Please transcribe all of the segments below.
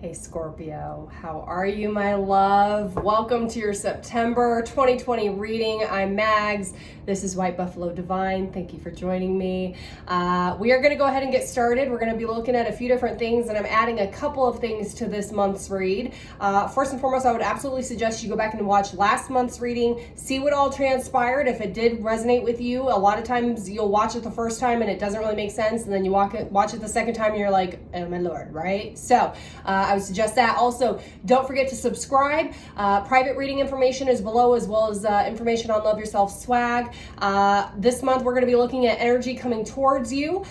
Hey Scorpio, how are you, my love? Welcome to your September 2020 reading. I'm Mags. This is White Buffalo Divine. Thank you for joining me. We are going to go ahead and get started. We're going to be looking at a few different things, and I'm adding a couple of things to this month's read. First and foremost, I would absolutely suggest you go back and watch last month's reading, see what all transpired. If it did resonate with you, a lot of times you'll watch it the first time and it doesn't really make sense, and then you watch it the second time and you're like, oh my lord, right? So I would suggest that. Also, don't forget to subscribe. Private reading information is below, as well as information on Love Yourself swag. This month we're going to be looking at energy coming towards you,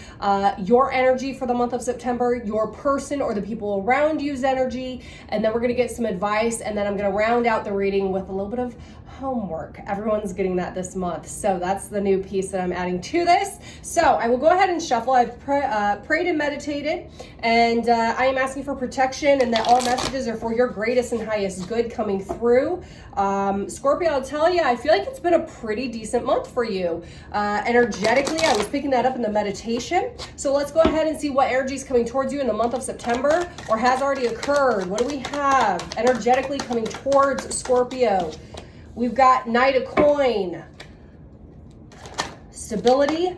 your energy for the month of September, your person or the people around you's energy, and then we're going to get some advice, and then I'm going to round out the reading with a little bit of homework. Everyone's getting that this month, so that's the new piece that I'm adding to this. So I will go ahead and shuffle. I've prayed and meditated, and I am asking for protection and that all messages are for your greatest and highest good coming through. Scorpio, I'll tell you, I feel like it's been a pretty decent month for you. Energetically, I was picking that up in the meditation. So let's go ahead and see what energy is coming towards you in the month of September, or has already occurred. What do we have energetically coming towards Scorpio? We've got Knight of Coin, stability,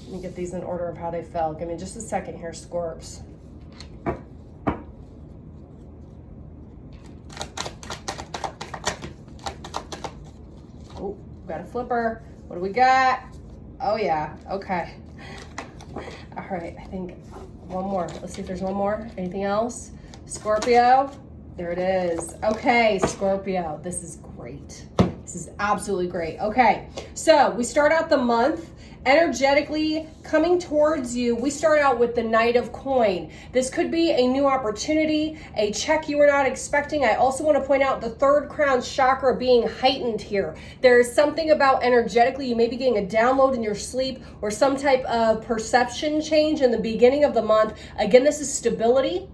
let me get these in order of how they fell. Give me just a second here, Scorps. Oh, got a flipper. What do we got? Oh yeah, okay. All right, I think one more. Let's see if there's one more. Anything else? Scorpio, there it is. Okay, Scorpio, this is great. This is absolutely great. Okay, so we start out the month energetically coming towards you. We start out with the Knight of Coin. This could be a new opportunity, a check you were not expecting. I also want to point out the third crown chakra being heightened here. There is something about energetically, you may be getting a download in your sleep or some type of perception change in the beginning of the month. Again, this is stability.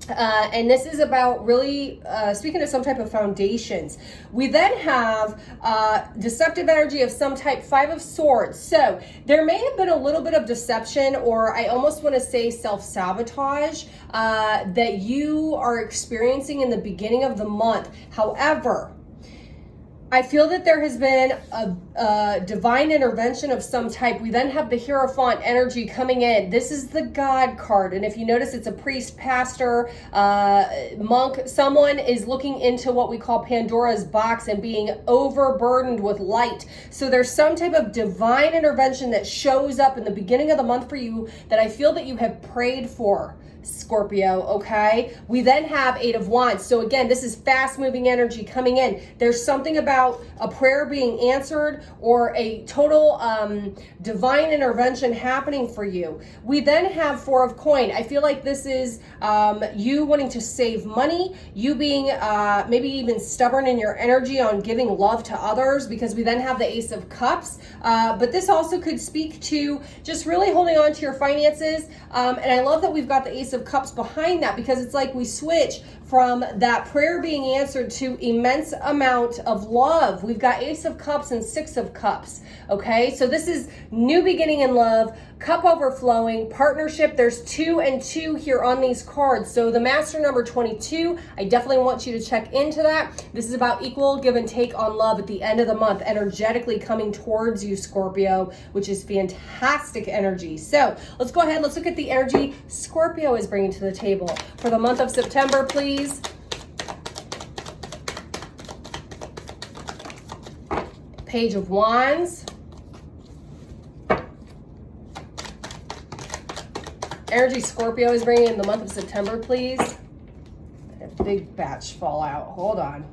And this is about really speaking of some type of foundations. We then have deceptive energy of some type, Five of Swords. So there may have been a little bit of deception, or I almost want to say self-sabotage that you are experiencing in the beginning of the month. However, I feel that there has been a divine intervention of some type. We then have the Hierophant energy coming in. This is the God card. And if you notice, it's a priest, pastor, monk. Someone is looking into what we call Pandora's box and being overburdened with light. So there's some type of divine intervention that shows up in the beginning of the month for you that I feel that you have prayed for, Scorpio, okay? We then have Eight of Wands. So again, this is fast moving energy coming in. There's something about a prayer being answered or a total divine intervention happening for you. We then have Four of Coin. I feel like this is you wanting to save money, you being maybe even stubborn in your energy on giving love to others, because we then have the Ace of Cups. But this also could speak to just really holding on to your finances. And I love that we've got the Ace of Cups behind that, because it's like we switch from that prayer being answered to immense amount of love. We've got Ace of Cups and Six of Cups. Okay, so this is new beginning in love, cup overflowing, partnership. There's 2 and 2 here on these cards. So the master number 22, I definitely want you to check into that. This is about equal give and take on love at the end of the month, energetically coming towards you, Scorpio, which is fantastic energy. So let's go ahead. Let's look at the energy Scorpio is bringing to the table for the month of September, please. Page of Wands. Energy Scorpio is bringing in the month of September, please. A big batch fall out. Hold on.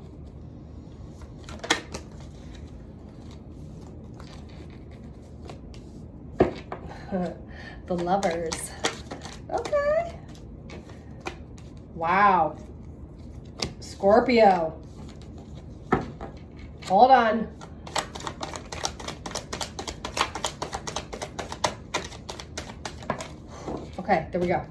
The Lovers. Okay. Wow. Scorpio. Hold on. Okay, there we go.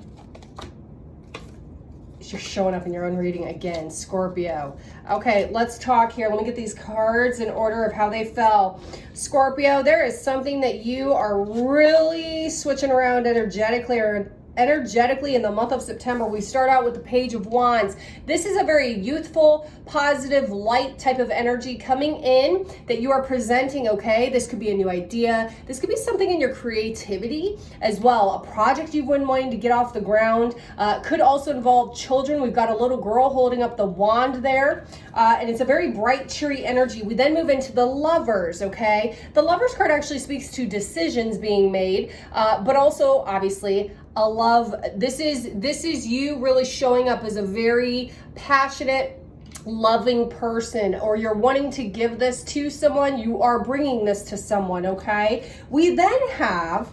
You're showing up in your own reading again, Scorpio. Okay, let's talk here. Let me get these cards in order of how they fell. Scorpio, there is something that you are really switching around energetically in the month of September. We start out with the Page of Wands. This is a very youthful, positive, light type of energy coming in that you are presenting, okay? This could be a new idea. This could be something in your creativity as well. A project you've been wanting to get off the ground. Could also involve children. We've got a little girl holding up the wand there. And it's a very bright, cheery energy. We then move into the Lovers, okay? The Lovers card actually speaks to decisions being made, but also, obviously, a love. This is you really showing up as a very passionate, loving person, or you're wanting to give this to someone. You are bringing this to someone, okay? We then have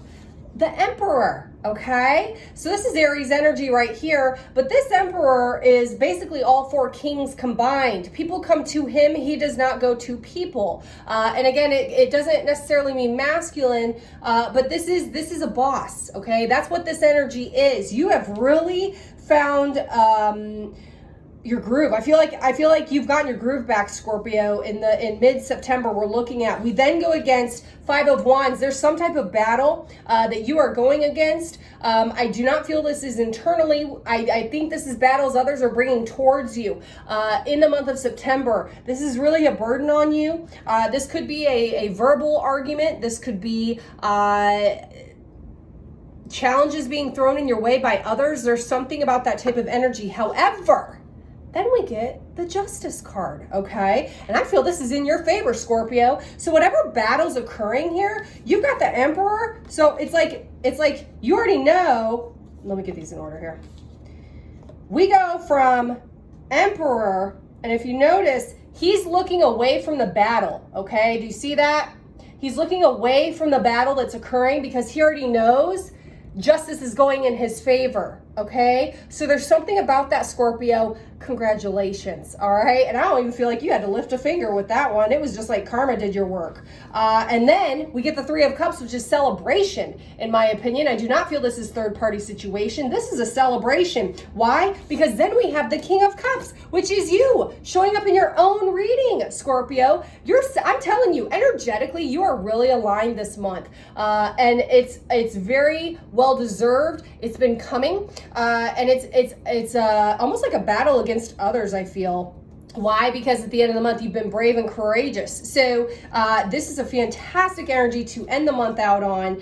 the Emperor, okay? So this is Aries energy right here, but this Emperor is basically all four kings combined. People come to him, he does not go to people. And again, it doesn't necessarily mean masculine, but this is a boss, okay? That's what this energy is. You have really found your groove. I feel like you've gotten your groove back, Scorpio. In mid-September, we're looking at. We then go against Five of Wands. There's some type of battle that you are going against. I do not feel this is internally. I think this is battles others are bringing towards you in the month of September. This is really a burden on you. This could be a verbal argument. This could be challenges being thrown in your way by others. There's something about that type of energy. However, then we get the Justice card, okay? And I feel this is in your favor, Scorpio. So whatever battle's occurring here, you've got the Emperor. So it's like you already know. Let me get these in order here. We go from Emperor, and if you notice, he's looking away from the battle, okay? Do you see that? He's looking away from the battle that's occurring because he already knows justice is going in his favor, okay? So there's something about that, Scorpio. Congratulations, all right? And I don't even feel like you had to lift a finger with that one. It was just like karma did your work. And then we get the Three of Cups, which is celebration, in my opinion. I do not feel this is third-party situation. This is a celebration. Why? Because then we have the King of Cups, which is you showing up in your own reading, Scorpio. I'm telling you, energetically, you are really aligned this month. And it's very well-deserved. It's been coming. And it's almost like a battle against others, I feel. Why? Because at the end of the month, you've been brave and courageous. So this is a fantastic energy to end the month out on.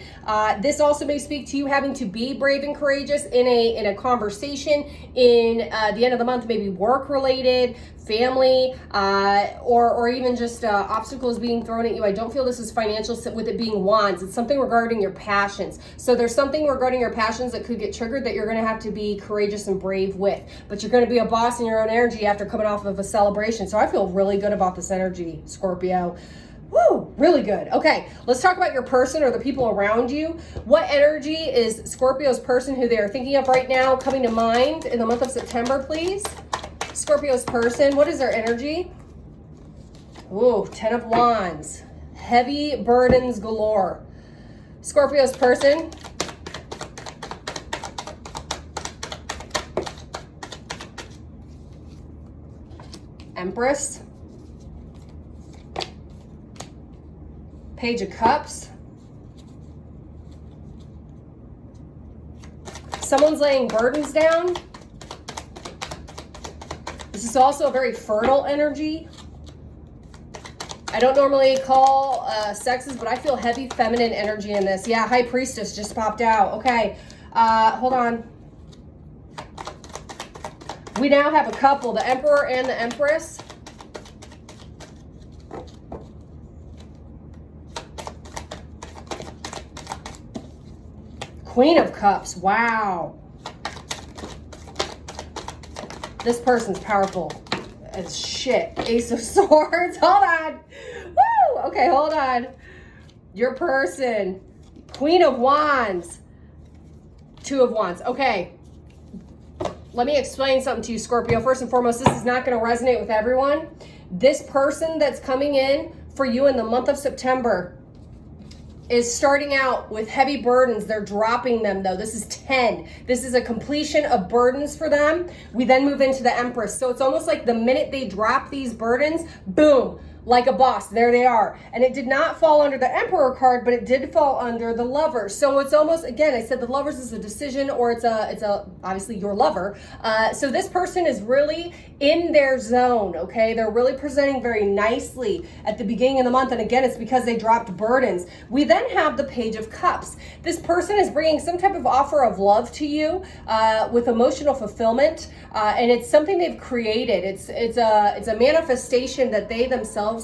This also may speak to you having to be brave and courageous in a conversation in the end of the month, maybe work related, family, or even just obstacles being thrown at you. I don't feel this is financial with it being wands. It's something regarding your passions. So there's something regarding your passions that could get triggered that you're going to have to be courageous and brave with. But you're going to be a boss in your own energy after coming off of a celebration. So I feel really good about this energy, Scorpio. Woo, really good. Okay, let's talk about your person or the people around you. What energy is Scorpio's person who they are thinking of right now coming to mind in the month of September, please? Scorpio's person, what is their energy? Ooh, 10 of Wands. Heavy burdens galore. Scorpio's person. Empress. Page of Cups. Someone's laying burdens down. This is also a very fertile energy. I don't normally call sexes, but I feel heavy feminine energy in this. Yeah, High Priestess just popped out. Okay, hold on. We now have a couple, the Emperor and the Empress. Queen of Cups, wow. This person's powerful as shit. Ace of Swords, hold on. Woo, okay, hold on. Your person, Queen of Wands, Two of Wands. Okay, let me explain something to you, Scorpio. First and foremost, this is not going to resonate with everyone. This person that's coming in for you in the month of September, is starting out with heavy burdens. They're dropping them though. This is 10. This is a completion of burdens for them. We then move into the Empress. So it's almost like the minute they drop these burdens, boom, like a boss, there they are. And it did not fall under the Emperor card, but it did fall under the Lovers. So it's almost, again, I said the Lovers is a decision, or it's a obviously your lover. So this person is really in their zone, okay? They're really presenting very nicely at the beginning of the month. And again, it's because they dropped burdens. We then have the Page of Cups. This person is bringing some type of offer of love to you with emotional fulfillment. And it's something they've created. It's a manifestation that they themselves,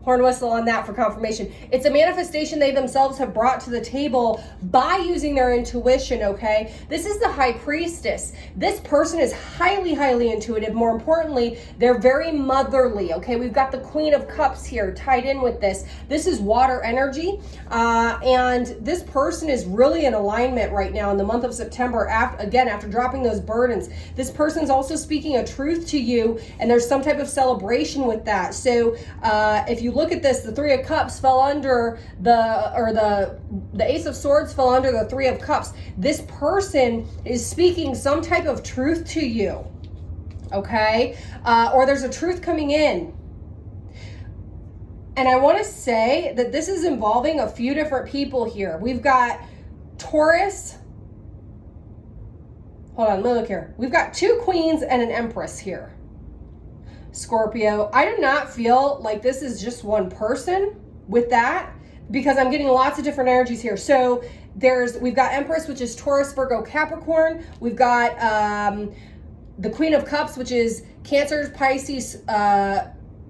horn whistle on that for confirmation. It's a manifestation they themselves have brought to the table by using their intuition, okay? This is the High Priestess. This person is highly, highly intuitive. More importantly, they're very motherly, okay? We've got the Queen of Cups here tied in with this. This is water energy, and this person is really in alignment right now in the month of September, after dropping those burdens. This person's also speaking a truth to you, and there's some type of celebration with that. So if you look at this, the Three of Cups fell under the Ace of Swords fell under the Three of Cups. This person is speaking some type of truth to you, okay? Or there's a truth coming in. And I want to say that this is involving a few different people here. We've got Taurus. Hold on, let me look here. We've got 2 Queens and an Empress here. Scorpio, I do not feel like this is just one person with that, because I'm getting lots of different energies here. So we've got Empress, which is Taurus, Virgo, Capricorn. We've got the Queen of Cups, which is Cancer, Pisces,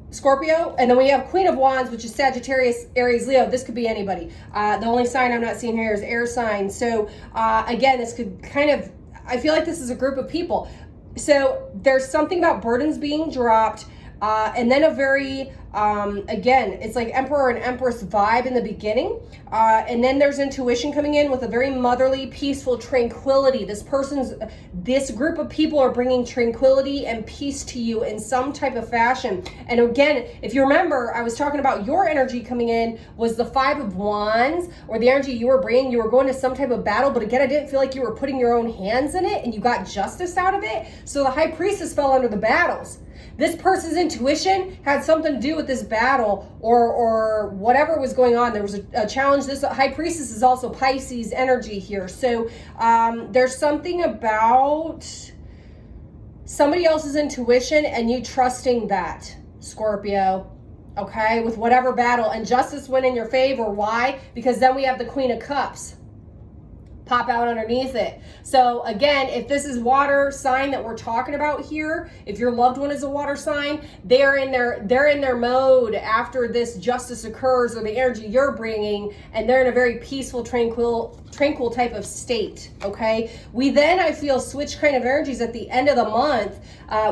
Scorpio. And then we have Queen of Wands, which is Sagittarius, Aries, Leo. This could be anybody. The only sign I'm not seeing here is air sign. So again, this could kind of, I feel like this is a group of people. So there's something about burdens being dropped, and then a very, again, it's like Emperor and Empress vibe in the beginning. And then there's intuition coming in with a very motherly, peaceful tranquility. This group of people are bringing tranquility and peace to you in some type of fashion. And again, if you remember, I was talking about your energy coming in was the Five of Wands, or the energy you were bringing. You were going to some type of battle, but again, I didn't feel like you were putting your own hands in it and you got justice out of it. So the High Priestess fell under the battles. This person's intuition had something to do with this battle or whatever was going on. There was a challenge. This High Priestess is also Pisces energy here. So there's something about somebody else's intuition and you trusting that, Scorpio, okay, with whatever battle, and justice went in your favor. Why? Because then we have the Queen of Cups pop out underneath it. So again, if this is water sign that we're talking about here, if your loved one is a water sign, they're in their mode after this justice occurs, or the energy you're bringing, and they're in a very peaceful, tranquil type of state, okay? We then, I feel, switch kind of energies at the end of the month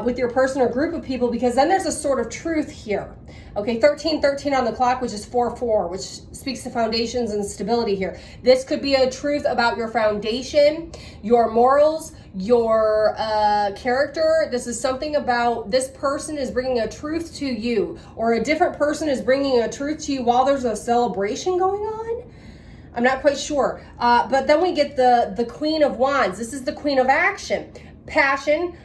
with your person or group of people, because then there's a sort of truth here. Okay, 1313 on the clock, which is 4-4, which speaks to foundations and stability here. This could be a truth about your foundation, your morals, your character. This is something about this person is bringing a truth to you, or a different person is bringing a truth to you while there's a celebration going on. I'm not quite sure. But then we get the Queen of Wands. This is the Queen of Action. Passion,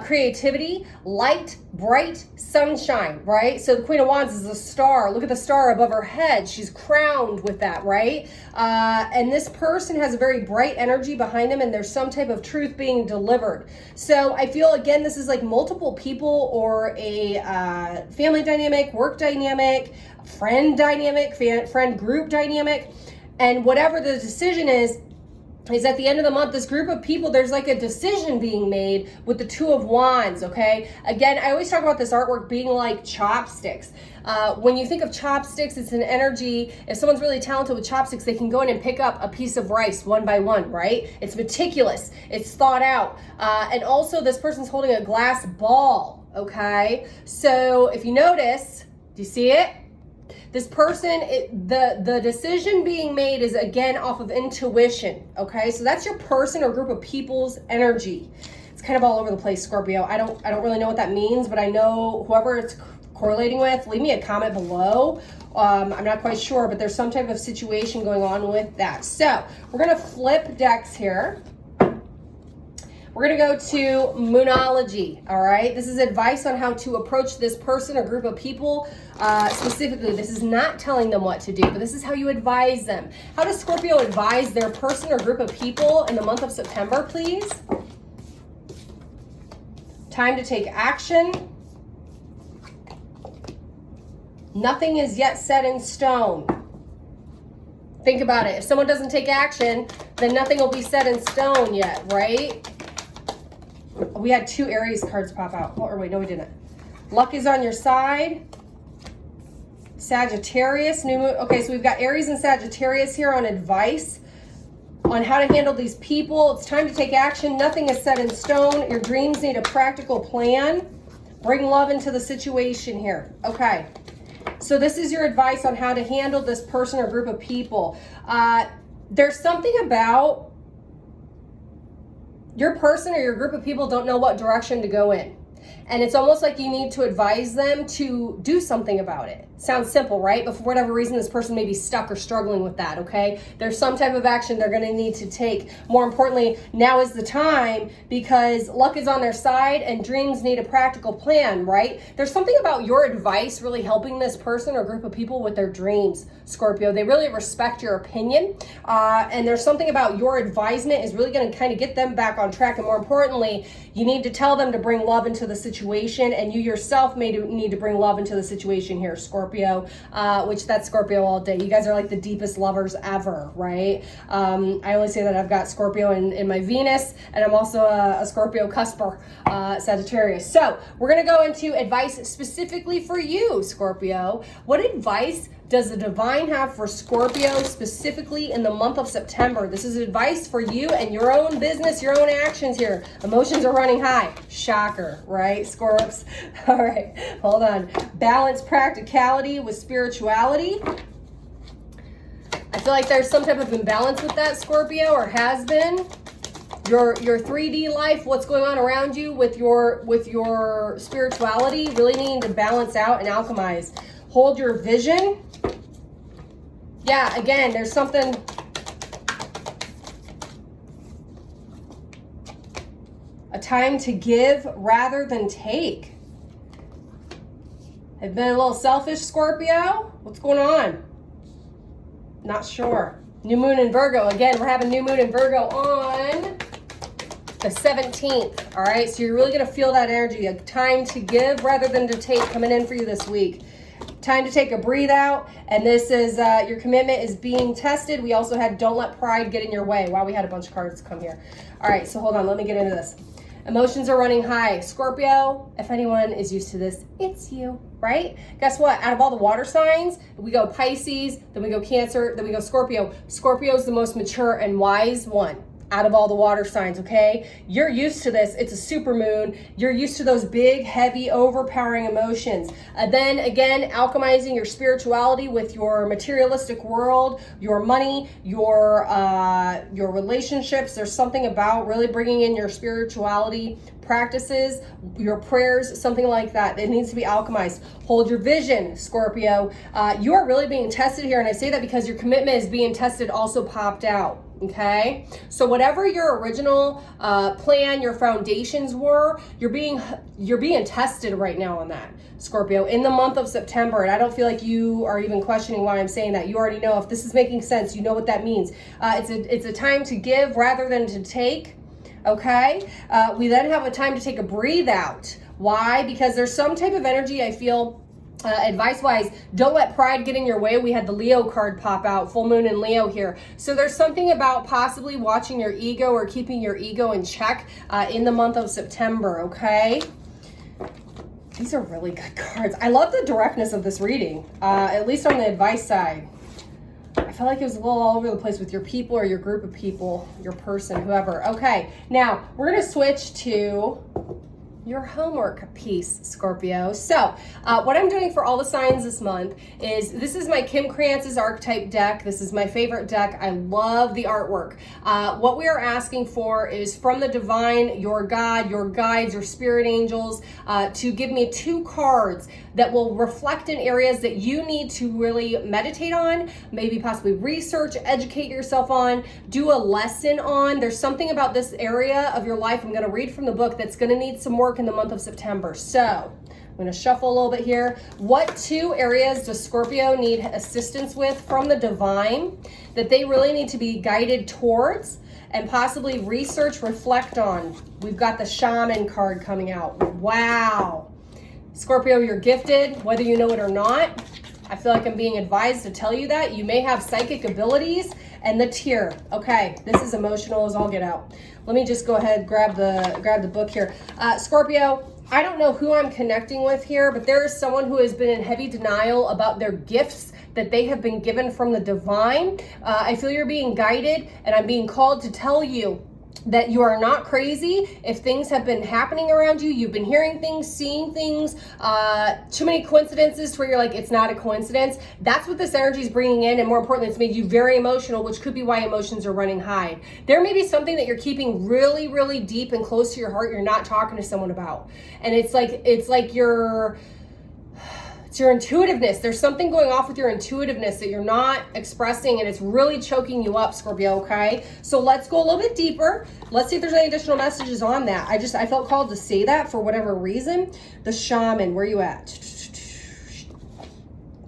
creativity, light, bright, sunshine, right? So the Queen of Wands is a star. Look at the star above her head. She's crowned with that, right? And this person has a very bright energy behind them, and there's some type of truth being delivered. So I feel, again, this is like multiple people, or a family dynamic, work dynamic, friend dynamic, friend group dynamic. And whatever the decision is at the end of the month, this group of people, there's like a decision being made with the Two of Wands, okay? Again, I always talk about this artwork being like chopsticks. When you think of chopsticks, it's an energy. If someone's really talented with chopsticks, they can go in and pick up a piece of rice one by one, right? It's meticulous. It's thought out. And also, this person's holding a glass ball, okay? So if you notice, do you see it? This person, the decision being made is, again, off of intuition, okay? So that's your person or group of people's energy. It's kind of all over the place, Scorpio. I don't really know what that means, but I know whoever it's correlating with, leave me a comment below. I'm not quite sure, but there's some type of situation going on with that. So we're going to flip decks here. We're going to go to Moonology, all right? This is advice on how to approach this person or group of people. Specifically, this is not telling them what to do, but this is how you advise them. How does Scorpio advise their person or group of people in the month of September, please? Time to take action. Nothing is yet set in stone. Think about it. If someone doesn't take action, then nothing will be set in stone yet, right? We had 2 Aries cards pop out. Oh, or wait, no, we didn't. Luck is on your side. Sagittarius, new moon. Okay, so we've got Aries and Sagittarius here on advice on how to handle these people. It's time to take action. Nothing is set in stone. Your dreams need a practical plan. Bring love into the situation here. Okay, so this is your advice on how to handle this person or group of people. There's something about your person or your group of people don't know what direction to go in. And it's almost like you need to advise them to do something about it. Sounds simple, right? But for whatever reason, this person may be stuck or struggling with that, okay? There's some type of action they're gonna need to take. More importantly, now is the time because luck is on their side and dreams need a practical plan, right? There's something about your advice really helping this person or group of people with their dreams, Scorpio. They really respect your opinion. And there's something about your advisement is really gonna kind of get them back on track. And more importantly, you need to tell them to bring love into the situation, and you yourself may need to bring love into the situation here, Scorpio, which that's Scorpio all day. You guys are like the deepest lovers ever, right? I only say that I've got Scorpio in my Venus, and I'm also a Scorpio cusper, Sagittarius. So we're going to go into advice specifically for you, Scorpio. What advice does the divine have for Scorpio specifically in the month of September? This is advice for you and your own business, your own actions here. Emotions are running high. Shocker, right, Scorps? All right, hold on. Balance practicality with spirituality. I feel like there's some type of imbalance with that, Scorpio, or has been. Your 3D life, what's going on around you with your spirituality, really needing to balance out and alchemize. Hold your vision. Yeah, again, there's something. A time to give rather than take. Have been a little selfish, Scorpio? What's going on? Not sure. New moon in Virgo. Again, we're having new moon in Virgo on the 17th. All right, so you're really going to feel that energy. A time to give rather than to take coming in for you this week. Time to take a breathe out, and this is your commitment is being tested. We also had don't let pride get in your way. Wow, we had a bunch of cards come here. All right, so hold on, let me get into this. Emotions are running high. Scorpio, if anyone is used to this, it's you, right? Guess what? Out of all the water signs, we go Pisces, then we go Cancer, then we go Scorpio. Scorpio is the most mature and wise one out of all the water signs, okay? You're used to this. It's a super moon. You're used to those big, heavy, overpowering emotions. Then again, alchemizing your spirituality with your materialistic world, your money, your relationships. There's something about really bringing in your spirituality practices, your prayers, something like that. It needs to be alchemized. Hold your vision, Scorpio. You are really being tested here, and I say that because your commitment is being tested also popped out. Okay, so whatever your original plan, your foundations were, you're being tested right now on that, Scorpio, in the month of September. And I don't feel like you are even questioning why I'm saying that. You already know if this is making sense. You know what that means. It's a time to give rather than to take. Okay, we then have a time to take a breathe out. Why? Because there's some type of energy I feel. Advice-wise, don't let pride get in your way. We had the Leo card pop out, full moon in Leo here. So there's something about possibly watching your ego or keeping your ego in check in the month of September, okay? These are really good cards. I love the directness of this reading, at least on the advice side. I felt like it was a little all over the place with your people or your group of people, your person, whoever. Okay, now we're going to switch to your homework piece, Scorpio. So what I'm doing for all the signs this month is, this is my Kim Krantz's archetype deck. This is my favorite deck. I love the artwork. What we are asking for is from the divine, your God, your guides, your spirit angels, to give me 2 cards that will reflect in areas that you need to really meditate on, maybe possibly research, educate yourself on, do a lesson on. There's something about this area of your life, I'm going to read from the book, that's going to need some work in the month of September. So I'm going to shuffle a little bit here. What 2 areas does Scorpio need assistance with from the divine that they really need to be guided towards and possibly research, reflect on? We've got the Shaman card coming out. Wow. Scorpio, you're gifted, whether you know it or not. I feel like I'm being advised to tell you that. You may have psychic abilities. And the tear. Okay, this is emotional as all get out. Let me just go ahead, grab the book here. Scorpio, I don't know who I'm connecting with here, but there is someone who has been in heavy denial about their gifts that they have been given from the divine. I feel you're being guided, and I'm being called to tell you that you are not crazy. If things have been happening around you, you've been hearing things, seeing things, too many coincidences to where you're like, it's not a coincidence. That's what this energy is bringing in. And more importantly, it's made you very emotional, which could be why emotions are running high. There may be something that you're keeping really, really deep and close to your heart you're not talking to someone about. And it's like your intuitiveness. There's something going off with your intuitiveness that you're not expressing, and it's really choking you up, Scorpio, okay? So let's go a little bit deeper. Let's see if there's any additional messages on that. I felt called to say that for whatever reason. The Shaman, where you at?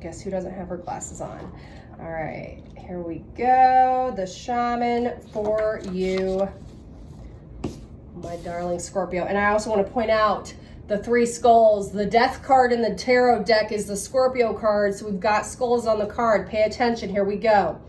Guess who doesn't have her glasses on? All right, here we go. The Shaman for you, my darling Scorpio. And I also want to point out the 3 skulls. The Death card in the tarot deck is the Scorpio card, so we've got skulls on the card. Pay attention, here we go.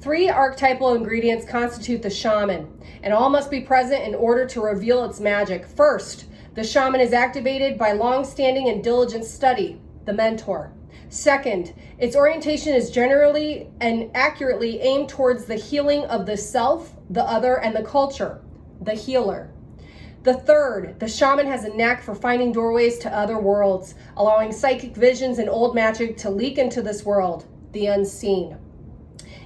3 archetypal ingredients constitute the Shaman, and all must be present in order to reveal its magic. First, the Shaman is activated by long-standing and diligent study, the mentor. Second, its orientation is generally and accurately aimed towards the healing of the self, the other, and the culture, the healer. The third, the Shaman has a knack for finding doorways to other worlds, allowing psychic visions and old magic to leak into this world, the unseen.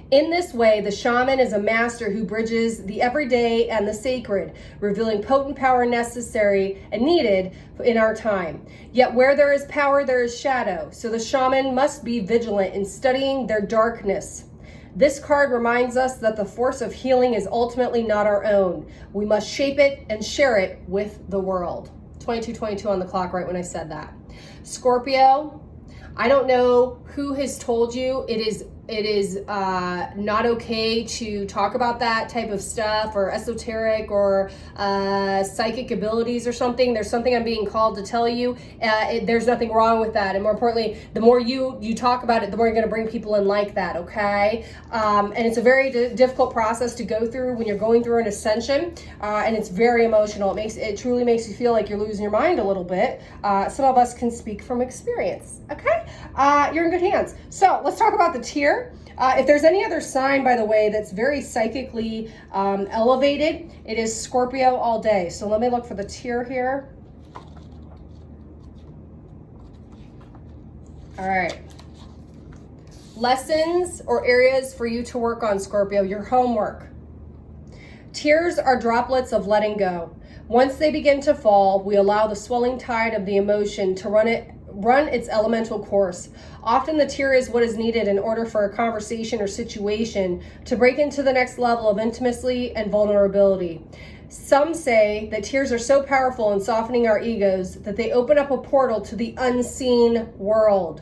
In this way, the Shaman is a master who bridges the everyday and the sacred, revealing potent power necessary and needed in our time. Yet where there is power, there is shadow. So the Shaman must be vigilant in studying their darkness. This card reminds us that the force of healing is ultimately not our own. We must shape it and share it with the world. 22:22 on the clock, right when I said that. Scorpio, I don't know who has told you it is not okay to talk about that type of stuff, or esoteric, or psychic abilities or something. There's something I'm being called to tell you. There's nothing wrong with that. And more importantly, the more you talk about it, the more you're going to bring people in like that, okay? And it's a very difficult process to go through when you're going through an ascension, and it's very emotional. It truly makes you feel like you're losing your mind a little bit. Some of us can speak from experience, okay? You're in good hands. So let's talk about the tier. If there's any other sign, by the way, that's very psychically elevated, it is Scorpio all day. So let me look for the tier here. All right. Lessons or areas for you to work on, Scorpio, your homework. Tears are droplets of letting go. Once they begin to fall, we allow the swelling tide of the emotion to run its elemental course. Often the tear is what is needed in order for a conversation or situation to break into the next level of intimacy and vulnerability. Some say that tears are so powerful in softening our egos that they open up a portal to the unseen world.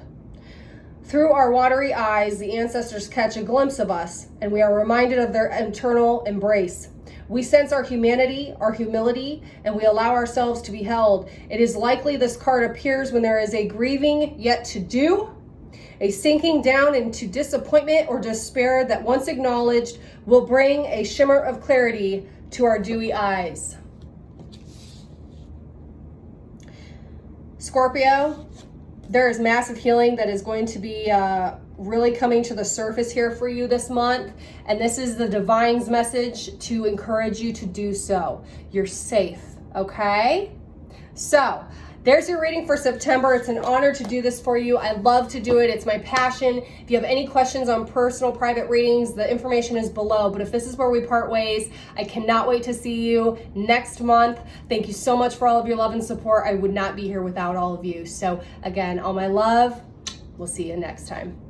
Through our watery eyes, the ancestors catch a glimpse of us, and we are reminded of their eternal embrace. We sense our humanity, our humility, and we allow ourselves to be held. It is likely this card appears when there is a grieving yet to do, a sinking down into disappointment or despair that once acknowledged will bring a shimmer of clarity to our dewy eyes. Scorpio, there is massive healing that is going to be really coming to the surface here for you this month. And this is the divine's message to encourage you to do so. You're safe, okay? So there's your reading for September. It's an honor to do this for you. I love to do it. It's my passion. If you have any questions on personal private readings, the information is below. But if this is where we part ways, I cannot wait to see you next month. Thank you so much for all of your love and support. I would not be here without all of you. So again, all my love. We'll see you next time.